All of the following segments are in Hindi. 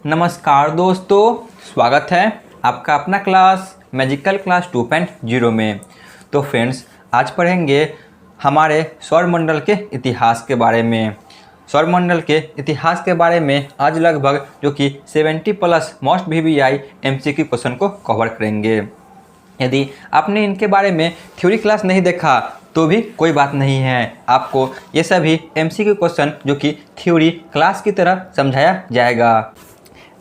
नमस्कार दोस्तों, स्वागत है आपका अपना क्लास मैजिकल क्लास 2.0 में। तो फ्रेंड्स, आज पढ़ेंगे हमारे सौरमंडल के इतिहास के बारे में। सौरमंडल के इतिहास के बारे में आज लगभग जो कि 70+ मोस्ट VVI MCQ क्वेश्चन को कवर करेंगे। यदि आपने इनके बारे में थ्योरी क्लास नहीं देखा तो भी कोई बात नहीं है, आपको ये सभी MCQ क्वेश्चन जो कि थ्योरी क्लास की तरह समझाया जाएगा।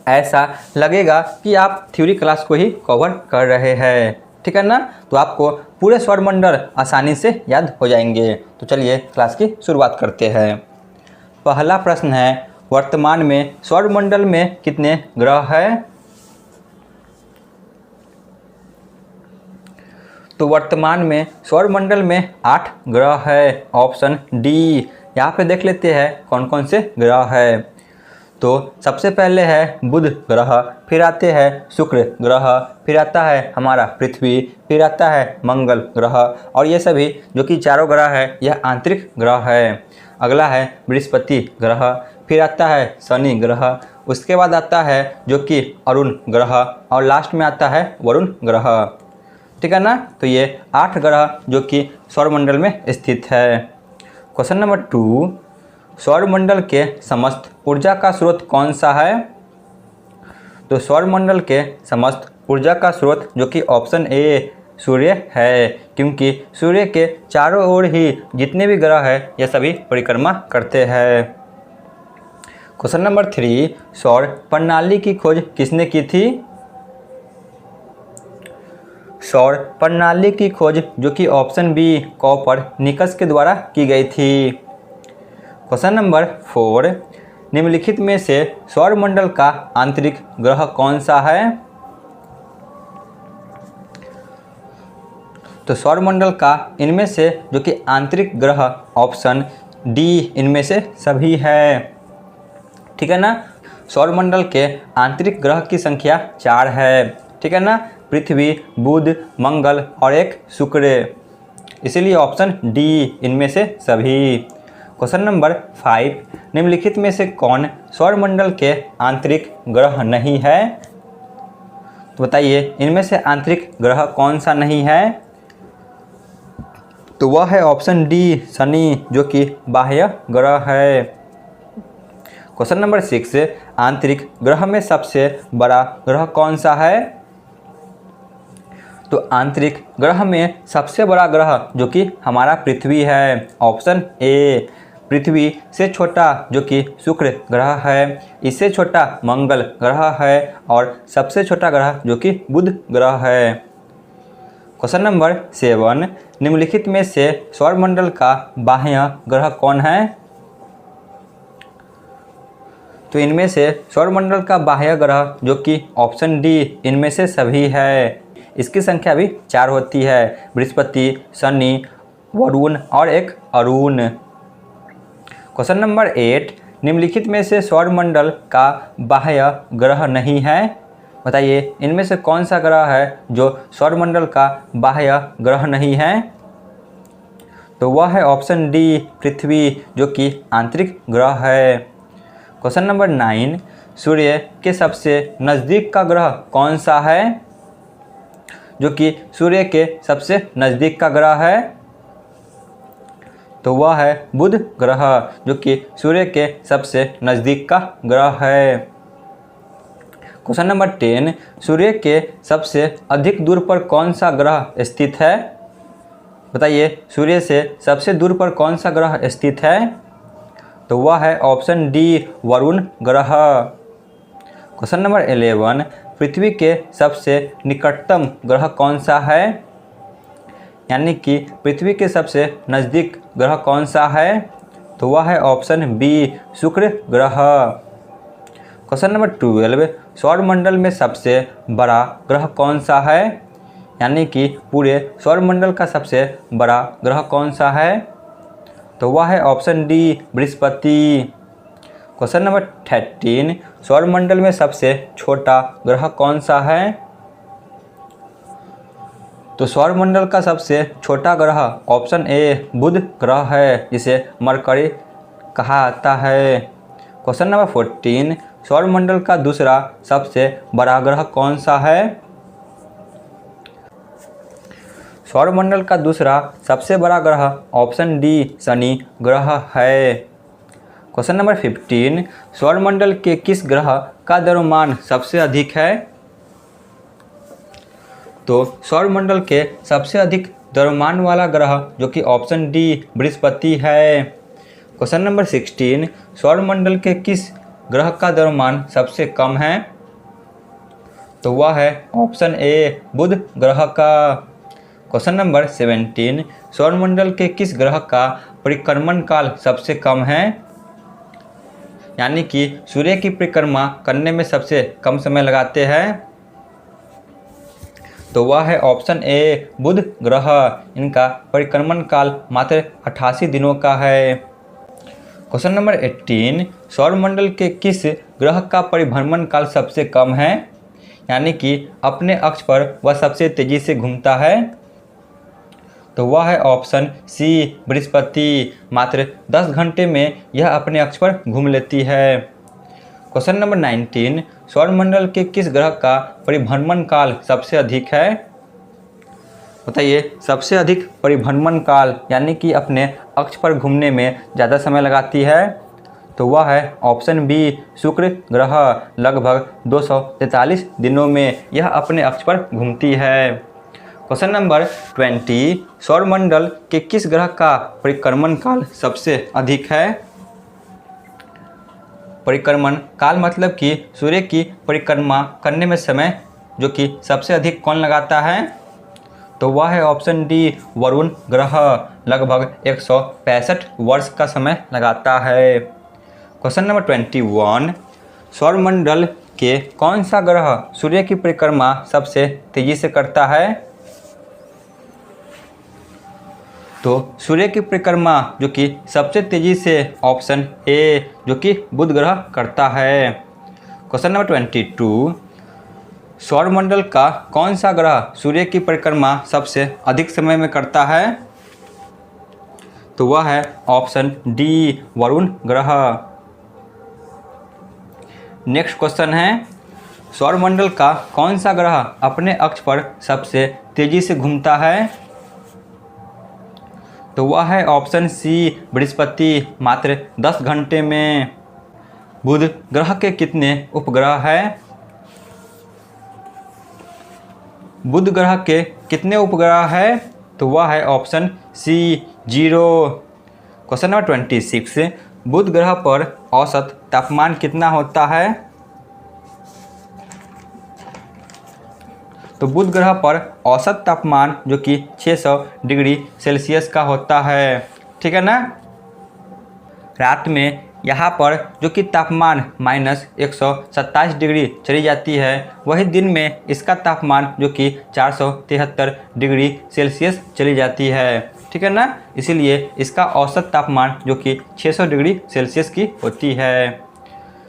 ऐसा लगेगा कि आप थ्योरी क्लास को ही कवर कर रहे हैं, ठीक है ना। तो आपको पूरे सौरमंडल आसानी से याद हो जाएंगे। तो चलिए क्लास की शुरुआत करते हैं। पहला प्रश्न है, वर्तमान में सौरमंडल में कितने ग्रह हैं? तो वर्तमान में सौरमंडल में 8 ग्रह है। Option D. यहाँ पे देख लेते हैं कौन कौन से ग्रह है। तो सबसे पहले है बुध ग्रह, फिर आते हैं शुक्र ग्रह, फिर आता है हमारा पृथ्वी, फिर आता है मंगल ग्रह। और ये सभी जो कि चारों ग्रह है यह आंतरिक ग्रह है। अगला है बृहस्पति ग्रह, फिर आता है शनि ग्रह, उसके बाद आता है जो कि अरुण ग्रह, और लास्ट में आता है वरुण ग्रह, ठीक है ना। तो ये 8 ग्रह जो कि सौरमंडल में स्थित है। क्वेश्चन नंबर 2, सौरमंडल के समस्त ऊर्जा का स्रोत कौन सा है? तो सौरमंडल के समस्त ऊर्जा का स्रोत जो कि ऑप्शन ए सूर्य है, क्योंकि सूर्य के चारों ओर ही जितने भी ग्रह हैं ये सभी परिक्रमा करते हैं। क्वेश्चन नंबर 3, सौर प्रणाली की खोज किसने की थी? सौर प्रणाली की खोज जो कि ऑप्शन बी कोपरनिकस के द्वारा की गई थी। क्वेश्चन नंबर 4, निम्नलिखित में से सौरमंडल का आंतरिक ग्रह कौन सा है? तो सौरमंडल का इनमें से जो कि आंतरिक ग्रह ऑप्शन डी इनमें से सभी है, ठीक है ना। सौरमंडल के आंतरिक ग्रह की संख्या 4 है, ठीक है ना। पृथ्वी, बुध, मंगल और एक शुक्र, इसीलिए ऑप्शन डी इनमें से सभी। क्वेश्चन नंबर 5, निम्नलिखित में से कौन सौरमंडल के आंतरिक ग्रह नहीं है? तो बताइए इनमें से आंतरिक ग्रह कौन सा नहीं है? तो वह है ऑप्शन डी शनि, जो कि बाह्य ग्रह है। क्वेश्चन नंबर 6, आंतरिक ग्रह में सबसे बड़ा ग्रह कौन सा है? तो आंतरिक ग्रह में सबसे बड़ा ग्रह जो कि हमारा पृथ्वी है। Option A. पृथ्वी से छोटा जो कि शुक्र ग्रह है, इससे छोटा मंगल ग्रह है, और सबसे छोटा ग्रह जो कि बुध ग्रह है। क्वेश्चन नंबर 7, निम्नलिखित में से सौरमंडल का बाह्य ग्रह कौन है? तो इनमें से सौरमंडल का बाह्य ग्रह जो कि ऑप्शन डी इनमें से सभी है। इसकी संख्या भी 4 होती है, बृहस्पति, शनि, वरुण और एक अरुण। क्वेश्चन नंबर 8, निम्नलिखित में से सौरमंडल का बाह्य ग्रह नहीं है? बताइए इनमें से कौन सा ग्रह है जो सौरमंडल का बाह्य ग्रह नहीं है? तो वह है ऑप्शन डी पृथ्वी, जो कि आंतरिक ग्रह है। क्वेश्चन नंबर 9, सूर्य के सबसे नज़दीक का ग्रह कौन सा है? जो कि सूर्य के सबसे नज़दीक का ग्रह है, तो वह है बुध ग्रह, जो कि सूर्य के सबसे नज़दीक का ग्रह है। क्वेश्चन नंबर 10, सूर्य के सबसे अधिक दूर पर कौन सा ग्रह स्थित है? बताइए सूर्य से सबसे दूर पर कौन सा ग्रह स्थित है? तो वह है ऑप्शन डी वरुण ग्रह। क्वेश्चन नंबर 11, पृथ्वी के सबसे निकटतम ग्रह कौन सा है? यानी कि पृथ्वी के सबसे नज़दीक ग्रह कौन सा है? तो वह है ऑप्शन बी शुक्र ग्रह। क्वेश्चन नंबर 12, सौरमंडल में सबसे बड़ा ग्रह कौन सा है? यानी कि पूरे सौरमंडल का सबसे बड़ा ग्रह कौन सा है? तो वह है option D Brihaspati. Question number 13, सौरमंडल में सबसे छोटा ग्रह कौन सा है? तो सौरमंडल का सबसे छोटा ग्रह ऑप्शन ए बुध ग्रह है, जिसे मरकरी कहा जाता है। क्वेश्चन नंबर 14, सौरमंडल का दूसरा सबसे बड़ा ग्रह कौन सा है? सौरमंडल का दूसरा सबसे बड़ा ग्रह ऑप्शन डी शनि ग्रह है। क्वेश्चन नंबर 15, सौरमंडल के किस ग्रह का द्रव्यमान सबसे अधिक है? तो सौरमंडल के सबसे अधिक द्रव्यमान वाला ग्रह जो कि ऑप्शन डी बृहस्पति है। क्वेश्चन नंबर 16, सौरमंडल के किस ग्रह का द्रव्यमान सबसे कम है? तो वह है ऑप्शन ए बुध ग्रह का। क्वेश्चन नंबर 17, सौरमंडल के किस ग्रह का परिक्रमण काल सबसे कम है? यानी कि सूर्य की परिक्रमा करने में सबसे कम समय लगाते हैं, तो वह है ऑप्शन ए बुध ग्रह। इनका परिक्रमण काल मात्र 88 दिनों का है। क्वेश्चन नंबर 18, सौरमंडल के किस ग्रह का परिभ्रमण काल सबसे कम है? यानी कि अपने अक्ष पर वह सबसे तेजी से घूमता है, तो वह है ऑप्शन सी बृहस्पति। मात्र 10 घंटे में यह अपने अक्ष पर घूम लेती है। क्वेश्चन नंबर 19, सौरमंडल के किस ग्रह का परिभ्रमण काल सबसे अधिक है? बताइए, सबसे अधिक परिभ्रमण काल यानी कि अपने अक्ष पर घूमने में ज़्यादा समय लगाती है, तो वह है ऑप्शन बी शुक्र ग्रह। लगभग 243 दिनों में यह अपने अक्ष पर घूमती है। क्वेश्चन नंबर 20, सौरमंडल के किस ग्रह का परिक्रमण काल सबसे अधिक है? परिक्रमण काल मतलब कि सूर्य की परिक्रमा करने में समय जो कि सबसे अधिक कौन लगाता है, तो वह है ऑप्शन डी वरुण ग्रह। लगभग 165 वर्ष का समय लगाता है। क्वेश्चन नंबर 21, सौरमंडल के कौन सा ग्रह सूर्य की परिक्रमा सबसे तेजी से करता है? तो सूर्य की परिक्रमा जो कि सबसे तेजी से ऑप्शन ए जो कि बुध ग्रह करता है। क्वेश्चन नंबर 22, सौरमंडल का कौन सा ग्रह सूर्य की परिक्रमा सबसे अधिक समय में करता है? तो वह है ऑप्शन डी वरुण ग्रह। नेक्स्ट क्वेश्चन है, सौरमंडल का कौन सा ग्रह अपने अक्ष पर सबसे तेजी से घूमता है? तो वह है ऑप्शन सी बृहस्पति। मात्र 10 घंटे में। बुध ग्रह के कितने उपग्रह हैं? बुध ग्रह के कितने उपग्रह हैं? तो वह है ऑप्शन सी 0। क्वेश्चन नंबर 26, बुध ग्रह पर औसत तापमान कितना होता है? तो बुध ग्रह पर औसत तापमान जो कि 600 डिग्री सेल्सियस का होता है, ठीक है ना। रात में यहाँ पर जो कि तापमान -127 डिग्री चली जाती है, वही दिन में इसका तापमान जो कि 473 डिग्री सेल्सियस चली जाती है, ठीक है ना। इसीलिए इसका औसत तापमान जो कि 600 डिग्री सेल्सियस की होती है।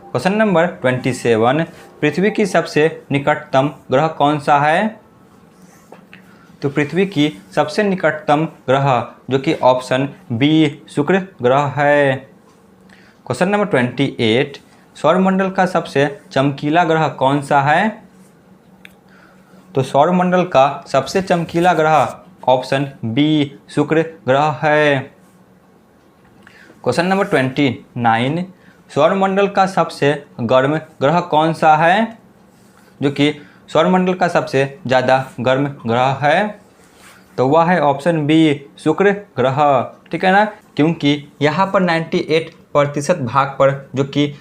क्वेश्चन नंबर 27, पृथ्वी की सबसे निकटतम ग्रह कौन सा है? तो पृथ्वी की सबसे निकटतम ग्रह जो कि ऑप्शन बी शुक्र ग्रह है। क्वेश्चन नंबर 28, सौरमंडल का सबसे चमकीला ग्रह कौन सा है? तो सौरमंडल का सबसे चमकीला ग्रह ऑप्शन बी शुक्र ग्रह है। क्वेश्चन नंबर 29, सौरमंडल का सबसे गर्म ग्रह कौन सा है? जो कि सौरमंडल का सबसे ज़्यादा गर्म ग्रह है, तो वह है ऑप्शन बी शुक्र ग्रह, ठीक है ना। क्योंकि यहाँ पर 98% भाग पर जो कि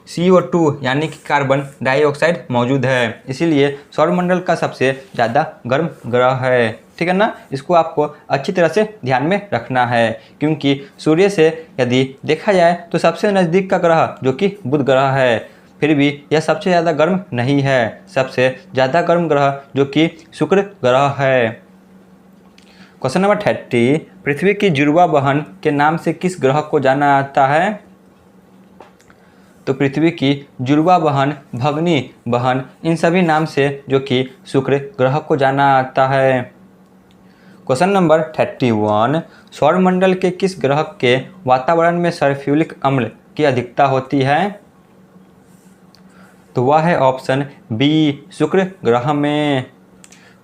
CO2 यानी कि कार्बन डाइऑक्साइड मौजूद है, इसीलिए सौरमंडल का सबसे ज़्यादा गर्म ग्रह है, ठीक है ना। इसको आपको अच्छी तरह से ध्यान में रखना है, क्योंकि सूर्य से यदि देखा जाए तो सबसे नज़दीक का ग्रह जो कि बुध ग्रह है, फिर भी यह सबसे ज़्यादा गर्म नहीं है। सबसे ज़्यादा गर्म ग्रह जो कि शुक्र ग्रह है। क्वेश्चन नंबर 30, पृथ्वी की जुड़वा बहन के नाम से किस ग्रह को जाना जाता है? तो पृथ्वी की जुड़वा बहन, भगनी बहन, इन सभी नाम से जो कि शुक्र ग्रह को जाना जाता है। क्वेश्चन नंबर 31, सौरमंडल के किस ग्रह के वातावरण में सल्फ्यूरिक अम्ल की अधिकता होती है? तो वह है ऑप्शन बी, शुक्र ग्रह में।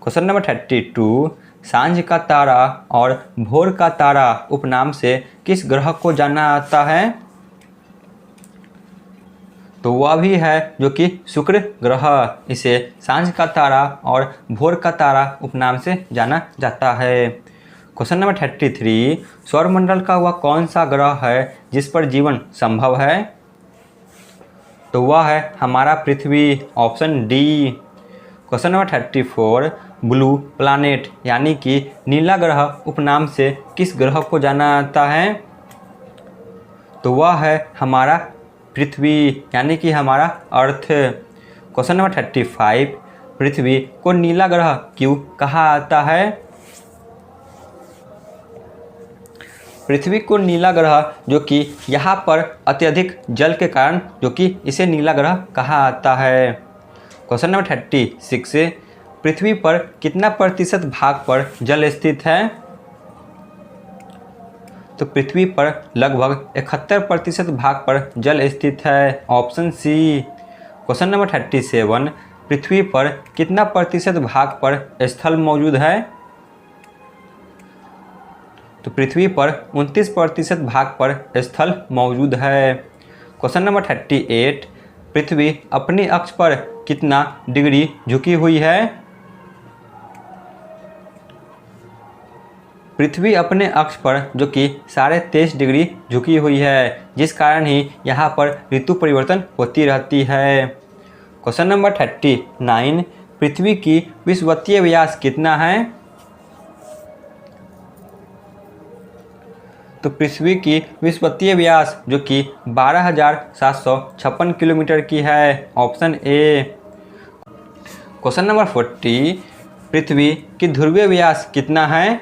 क्वेश्चन नंबर 32, सांझ का तारा और भोर का तारा उपनाम से किस ग्रह को जाना जाता है? तो वह भी है जो कि शुक्र ग्रह। इसे सांझ का तारा और भोर का तारा उपनाम से जाना जाता है। क्वेश्चन नंबर 33, सौरमंडल का वह कौन सा ग्रह है जिस पर जीवन संभव है? तो वह है हमारा पृथ्वी, option D. Question number 34, blue planet यानी कि नीला ग्रह उपनाम से किस ग्रह को जाना जाता है? तो वह है हमारा पृथ्वी यानी कि हमारा अर्थ। क्वेश्चन नंबर 35, पृथ्वी को नीला ग्रह क्यों कहा जाता है? पृथ्वी को नीला ग्रह जो कि यहाँ पर अत्यधिक जल के कारण जो कि इसे नीला ग्रह कहा जाता है। क्वेश्चन नंबर 36, पृथ्वी पर कितना प्रतिशत भाग पर जल स्थित है? तो पृथ्वी पर लगभग 71% भाग पर जल स्थित है, ऑप्शन सी। क्वेश्चन नंबर 37, पृथ्वी पर कितना प्रतिशत भाग पर स्थल मौजूद है? तो पृथ्वी पर 29% भाग पर स्थल मौजूद है। क्वेश्चन नंबर 38, पृथ्वी अपने अक्ष पर कितना डिग्री झुकी हुई है? पृथ्वी अपने अक्ष पर जो कि 23.5 डिग्री झुकी हुई है, जिस कारण ही यहाँ पर ऋतु परिवर्तन होती रहती है। क्वेश्चन नंबर 39, पृथ्वी की विषुवतीय व्यास कितना है? तो पृथ्वी की विषुवतीय व्यास जो कि 12,756 किलोमीटर की है, ऑप्शन ए। क्वेश्चन नंबर 40, पृथ्वी की ध्रुवीय व्यास कितना है?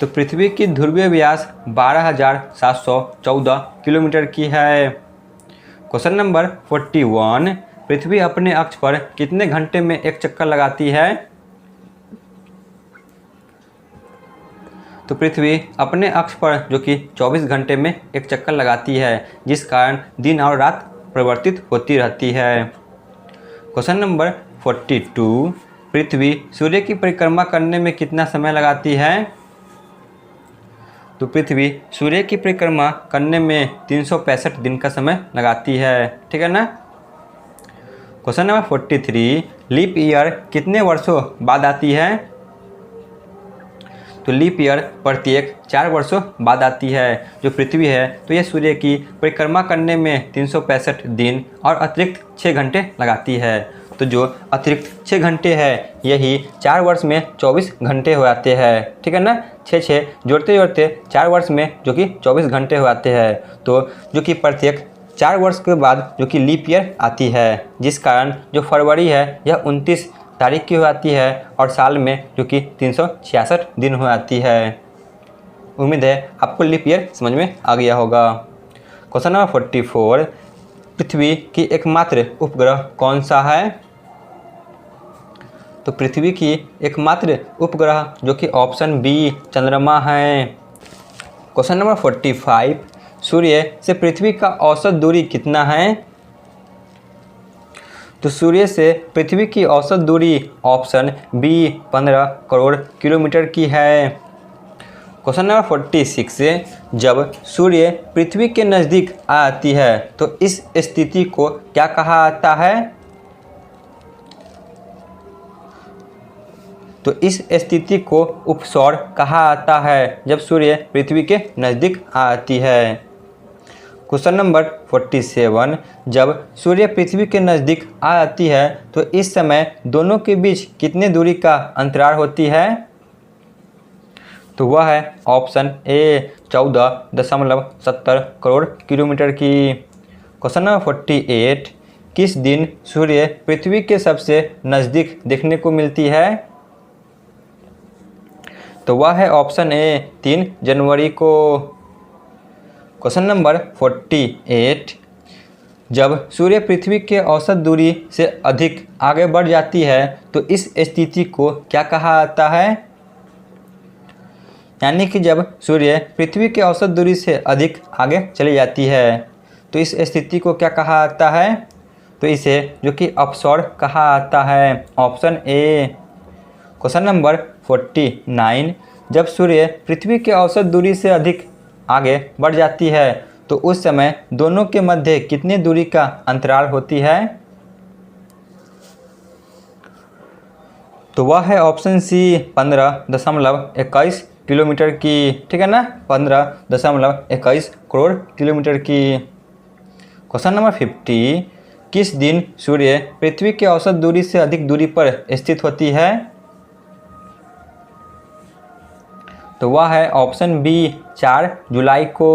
तो पृथ्वी की ध्रुवीय व्यास 12,714 किलोमीटर की है। क्वेश्चन नंबर 41, पृथ्वी अपने अक्ष पर कितने घंटे में एक चक्कर लगाती है? तो पृथ्वी अपने अक्ष पर जो कि 24 घंटे में एक चक्कर लगाती है, जिस कारण दिन और रात परिवर्तित होती रहती है। क्वेश्चन नंबर 42, पृथ्वी सूर्य की परिक्रमा करने में कितना समय लगाती है? तो पृथ्वी सूर्य की परिक्रमा करने में 365 दिन का समय लगाती है, ठीक है ना। क्वेश्चन नंबर 43, लीप ईयर कितने वर्षों बाद आती है? तो लीप ईयर प्रत्येक 4 वर्षों बाद आती है। जो पृथ्वी है तो यह सूर्य की परिक्रमा करने में 365 दिन और अतिरिक्त 6 घंटे लगाती है। तो जो अतिरिक्त 6 घंटे है यही 4 वर्ष में 24 घंटे हो जाते हैं, ठीक है ना। 6 जोड़ते जोड़ते 4 वर्ष में जो कि 24 घंटे हो जाते हैं। तो जो कि प्रत्येक 4 वर्ष के बाद जो कि लीप ईयर आती है, जिस कारण जो फरवरी है यह 29 तारीख की हो जाती है और साल में जो कि 366 दिन हो जाती है। उम्मीद है आपको लीप ईयर समझ में आ गया होगा। क्वेश्चन नंबर 44, पृथ्वी की एकमात्र उपग्रह कौन सा है? तो पृथ्वी की एकमात्र उपग्रह जो कि ऑप्शन बी चंद्रमा है। क्वेश्चन नंबर 45, सूर्य से पृथ्वी का औसत दूरी कितना है? तो सूर्य से पृथ्वी की औसत दूरी ऑप्शन बी 15 करोड़ किलोमीटर की है। क्वेश्चन नंबर 46, जब सूर्य पृथ्वी के नज़दीक आती है तो इस स्थिति को क्या कहा जाता है? तो इस स्थिति को उपसौर कहा जाता है जब सूर्य पृथ्वी के नज़दीक आती है। क्वेश्चन नंबर 47, जब सूर्य पृथ्वी के नज़दीक आ जाती है तो इस समय दोनों के बीच कितने दूरी का अंतराल होती है? तो वह है ऑप्शन ए 14.70 करोड़ किलोमीटर की। क्वेश्चन नंबर 48, किस दिन सूर्य पृथ्वी के सबसे नज़दीक देखने को मिलती है? तो वह है ऑप्शन ए 3 जनवरी को। क्वेश्चन नंबर 48, जब सूर्य पृथ्वी के औसत दूरी से अधिक आगे बढ़ जाती है तो इस स्थिति को क्या कहा जाता है? यानी कि जब सूर्य पृथ्वी के औसत दूरी से अधिक आगे चली जाती है तो इस स्थिति को क्या कहा जाता है? तो इसे जो कि अपसौर कहा जाता है। Option A. क्वेश्चन नंबर 49, जब सूर्य पृथ्वी के औसत दूरी से अधिक आगे बढ़ जाती है तो उस समय दोनों के मध्य कितनी दूरी का अंतराल होती है? तो वह है ऑप्शन सी 15.21 किलोमीटर की। ठीक है ना, 15.21 करोड़ किलोमीटर की। क्वेश्चन नंबर 50, किस दिन सूर्य पृथ्वी के औसत दूरी से अधिक दूरी पर स्थित होती है? तो वह है ऑप्शन बी 4 जुलाई को।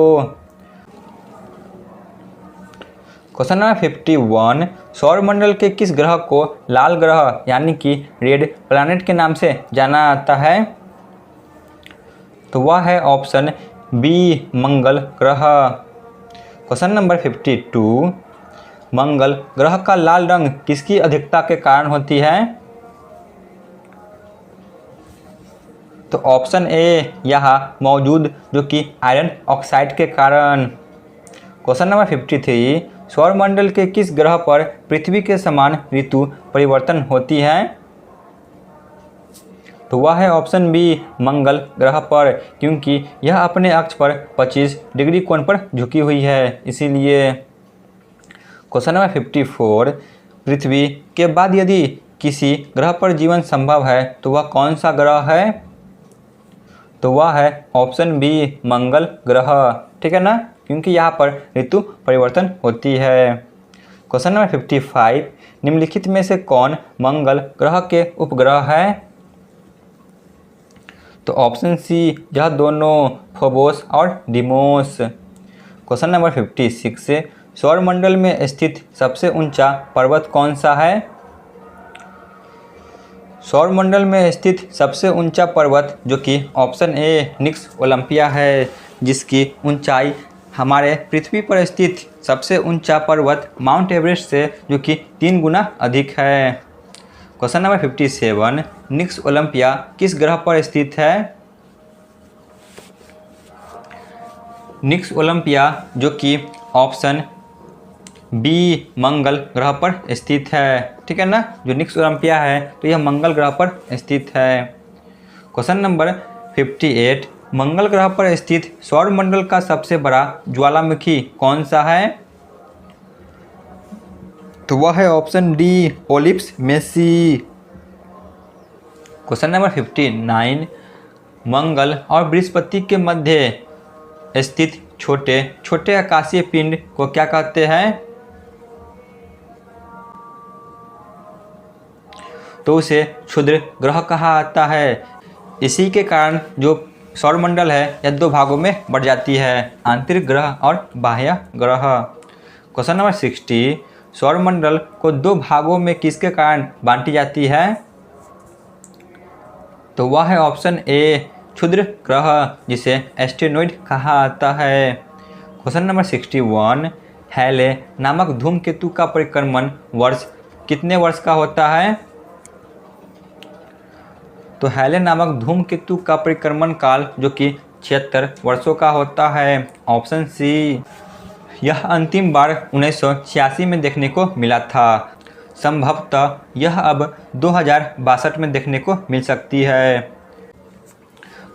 क्वेश्चन नंबर 51, सौरमंडल के किस ग्रह को लाल ग्रह यानी कि रेड प्लैनेट के नाम से जाना जाता है? तो वह है ऑप्शन बी मंगल ग्रह। क्वेश्चन नंबर 52, मंगल ग्रह का लाल रंग किसकी अधिकता के कारण होती है? तो ऑप्शन ए यहाँ मौजूद जो कि आयरन ऑक्साइड के कारण। क्वेश्चन नंबर 53, सौरमंडल के किस ग्रह पर पृथ्वी के समान ऋतु परिवर्तन होती है? तो वह है ऑप्शन बी मंगल ग्रह पर, क्योंकि यह अपने अक्ष पर 25 डिग्री कोण पर झुकी हुई है, इसीलिए। क्वेश्चन नंबर 54, पृथ्वी के बाद यदि किसी ग्रह पर जीवन संभव है तो वह कौन सा ग्रह है? तो वह है ऑप्शन बी मंगल ग्रह। ठीक है ना, क्योंकि यहाँ पर ऋतु परिवर्तन होती है। क्वेश्चन नंबर 55, निम्नलिखित में से कौन मंगल ग्रह के उपग्रह है? तो ऑप्शन सी यह दोनों फोबोस और डिमोस। क्वेश्चन नंबर 56, सौरमंडल में स्थित सबसे ऊंचा पर्वत कौन सा है? सौरमंडल में स्थित सबसे ऊंचा पर्वत जो कि ऑप्शन ए निक्स ओलंपिया है, जिसकी ऊंचाई हमारे पृथ्वी पर स्थित सबसे ऊंचा पर्वत माउंट एवरेस्ट से जो कि 3 गुना अधिक है। क्वेश्चन नंबर 57, निक्स ओलंपिया किस ग्रह पर स्थित है? निक्स ओलंपिया जो कि ऑप्शन बी मंगल ग्रह पर स्थित है। ठीक है ना, जो निक्स ओलंपिया है तो यह मंगल ग्रह पर स्थित है। क्वेश्चन नंबर 58, मंगल ग्रह पर स्थित सौरमंडल का सबसे बड़ा ज्वालामुखी कौन सा है? तो वह है option D Olympus Mons. Question number 59, मंगल और बृहस्पति के मध्य स्थित छोटे छोटे आकाशीय पिंड को क्या कहते हैं? तो उसे क्षुद्र ग्रह कहा जाता है। इसी के कारण जो सौरमंडल है यह 2 भागों में बढ़ जाती है, आंतरिक ग्रह और बाह्य ग्रह। क्वेश्चन नंबर 60, सौरमंडल को 2 भागों में किसके कारण बांटी जाती है? तो वह है ऑप्शन ए क्षुद्र ग्रह, जिसे एस्टेरॉइड कहा जाता है। क्वेश्चन नंबर 61, हैले नामक धूमकेतु का परिक्रमण वर्ष कितने वर्ष का होता है? तो हैले नामक धूमकेतु का परिक्रमण काल जो कि 76 वर्षों का होता है, ऑप्शन सी। यह अंतिम बार 1986 में देखने को मिला था। संभवतः यह अब 2062 में देखने को मिल सकती है।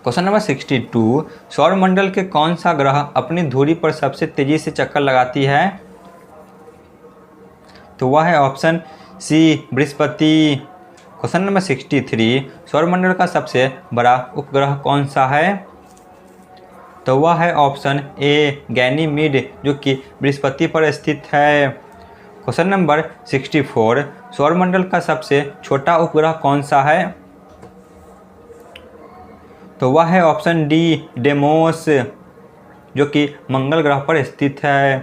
क्वेश्चन नंबर 62, सौरमंडल के कौन सा ग्रह अपनी धुरी पर सबसे तेजी से चक्कर लगाती है? तो वह है ऑप्शन सी बृहस्पति। क्वेश्चन नंबर 63, सौरमंडल का सबसे बड़ा उपग्रह कौन सा है? तो वह है ऑप्शन ए गैनीमीड, जो कि बृहस्पति पर स्थित है। क्वेश्चन नंबर 64, सौरमंडल का सबसे छोटा उपग्रह कौन सा है? तो वह है ऑप्शन डी डेमोस, जो कि मंगल ग्रह पर स्थित है।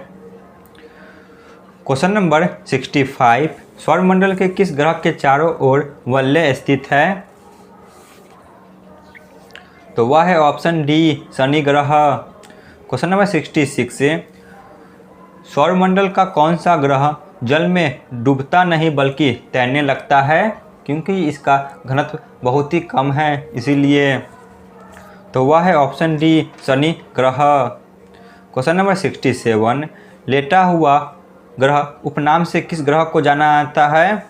क्वेश्चन नंबर 65, सौरमंडल के किस ग्रह के चारों ओर वलय स्थित है? तो वह है ऑप्शन डी शनि ग्रह। क्वेश्चन नंबर 66, सौरमंडल का कौन सा ग्रह जल में डूबता नहीं बल्कि तैरने लगता है? क्योंकि इसका घनत्व बहुत ही कम है, इसीलिए। तो वह है ऑप्शन डी शनि ग्रह। क्वेश्चन नंबर 67, लेटा हुआ ग्रह उपनाम से किस ग्रह को जाना जाता है?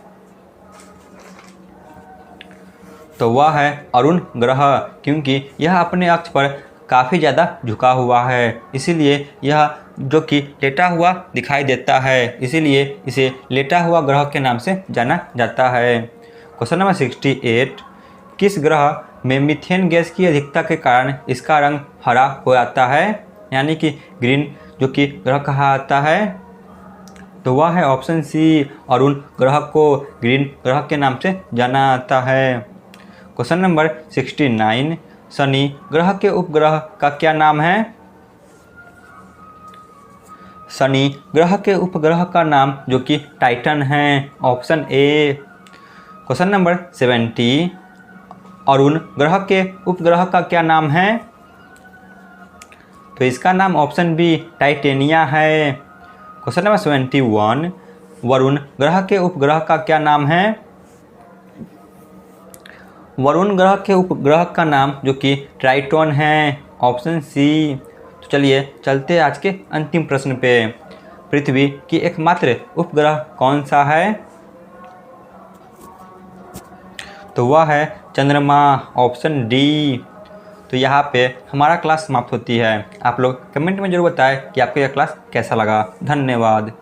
तो वह है अरुण ग्रह, क्योंकि यह अपने अक्ष पर काफ़ी ज़्यादा झुका हुआ है, इसीलिए यह जो कि लेटा हुआ दिखाई देता है, इसीलिए इसे लेटा हुआ ग्रह के नाम से जाना जाता है। क्वेश्चन नंबर 68, किस ग्रह में मीथेन गैस की अधिकता के कारण इसका रंग हरा हो जाता है, यानी कि ग्रीन जो कि ग्रह कहा जाता है? तो वह है ऑप्शन सी, अरुण ग्रह को ग्रीन ग्रह के नाम से जाना जाता है। क्वेश्चन नंबर 69, शनि ग्रह के उपग्रह का क्या नाम है? शनि ग्रह के उपग्रह का नाम जो कि टाइटन है, option A. Question number 70, Arun ग्रह के उपग्रह का क्या नाम है? तो इसका नाम ऑप्शन बी टाइटेनिया है। क्वेश्चन नंबर 71, वरुण ग्रह के उपग्रह का क्या नाम है? वरुण ग्रह के उपग्रह का नाम जो कि ट्राइटॉन है, ऑप्शन सी। तो चलिए चलते आज के अंतिम प्रश्न पे। पृथ्वी की एकमात्र उपग्रह कौन सा है? तो वह है चंद्रमा, ऑप्शन डी। तो यहाँ पे हमारा क्लास समाप्त होती है। आप लोग कमेंट में जरूर बताएं कि आपको यह क्लास कैसा लगा। धन्यवाद।